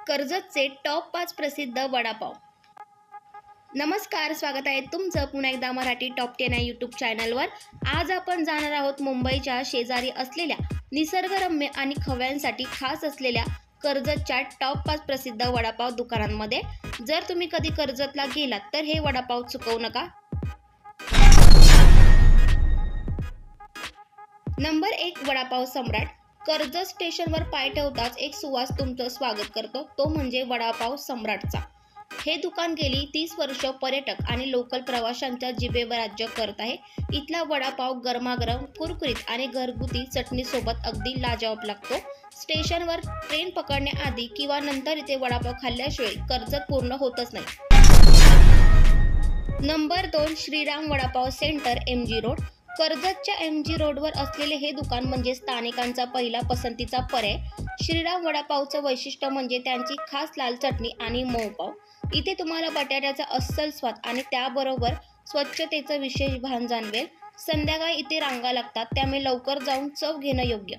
कर्जतचे top 5 प्रसिद्ध वडापाव। नमस्कार, स्वागत आहे तुमचं पुन्हा एकदा मराठी टॉप 10 या यूट्यूब चॅनलवर। आज आपण जाणार आहोत मुंबईच्या शेजारी असलेल्या निसर्गरम्य आणि खव्यांसाठी खास असलेल्या कर्जतच्या टॉप 5 प्रसिद्ध वडापाव दुकानांमध्ये। जर तुम्ही कधी कर्जतला गेलात तर हे वडापाव चुकवू नका। नंबर 1, वडापाव सम्राट। कर्जत स्टेशनवर पाय ठेवताच एक सुवास तुमचं स्वागत करतो, तो म्हणजे वडापाव सम्राटचा। हे दुकान गेली 30 वर्ष पर्यटक आणि लोकल प्रवाशांच्या जिभेवर राज्य करत आहे। इथला वडापाव गरमागरम, कुरकुरीत आणि घरगुती चटणी सोबत अगदी लाजवाब लागतो। स्टेशनवर ट्रेन पकडण्याआधी किंवा नंतर इथे वडापाव खाल्ल्याशिवाय कर्जत पूर्ण होतच नाही। Number 2, Shriram vada pav centre, MG road. कर्जतच्या MG रोडवर असलेले हे दुकान म्हणजे स्थानिकांचा पहिला पसंतीचा पर्याय। श्रीराम वडापावचं वैशिष्ट्य म्हणजे त्यांची खास लाल चटणी आणि मऊ पाव। इथे तुम्हाला बटाट्याचा अस्सल स्वाद आणि त्याबरोबर स्वच्छतेचं विशेष भान जाणवेल। संध्याकाळी इथे रांगा लागतात, त्यामुळे लवकर जाऊन चव घेणं योग्य।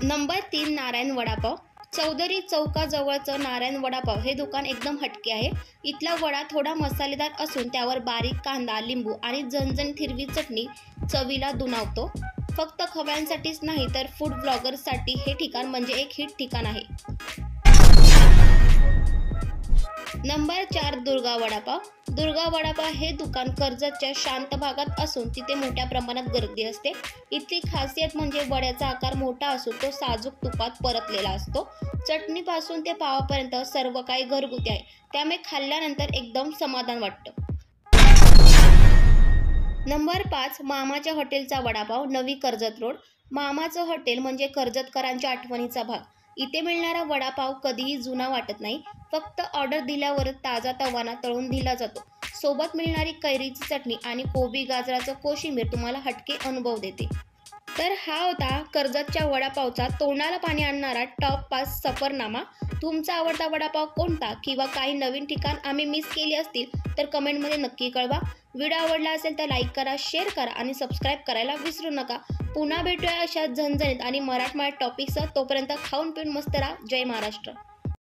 नंबर 3, नारायण वडापाव। चौधरी चौकाजवळचं नारायण वडापाव हे दुकान एकदम हटके आहे। इथला वडा थोडा मसालेदार असून त्यावर बारीक कांदा, लिंबू आणि झणझणीत हिरवी चटणी चवीला दुणावतो। फक्त खव्यांसाठीच नाही तर फूड ब्लॉगर्ससाठी हे ठिकाण म्हणजे एक हिट ठिकाण आहे। नंबर 4, दुर्गा वडापाव। दुर्गा वडापाव हे दुकान कर्जतच्या शांत भागात असून तिथे मोठ्या प्रमाणात गर्दी असते। इथली खासियत म्हणजे वड्याचा आकार मोठा असून तो साजूक तुपात परतलेला असतो। चटणीपासून ते पावापर्यंत सर्व काही घरगुती आहे, त्यामुळे खाल्ल्यानंतर एकदम समाधान वाटतं। नंबर 5, मामाच्या हॉटेलचा वडापाव, नवी कर्जत रोड। मामाचं हॉटेल म्हणजे कर्जतकरांच्या आठवणीचा भाग। इथे मिळणारा वडापाव कधीही जुना वाटत नाही। फक्त ऑर्डर दिल्यावर ताजा तवाना तळून दिला जातो। सोबत मिळणारी कैरीची चटणी आणि कोबी गाजराचं कोशिंबीर तुम्हाला हटके अनुभव देते। तर हा होता कर्जतच्या वडापावचा तोंडाला पाणी आणणारा टॉप 5 सफरनामा। तुमचा आवडता वडापाव कोणता किंवा काही नवीन ठिकाण आम्ही मिस केली असतील तर कमेंटमध्ये नक्की कळवा। व्हिडिओ आवडला असेल तर लाईक करा, शेअर करा आणि सबस्क्राईब करायला विसरू नका। पुन्हा भेटूया अशा झणझणीत आणि मराठमोळ्या टॉपिकसह। तोपर्यंत खाऊन पिऊन मस्त राहा। जय महाराष्ट्र।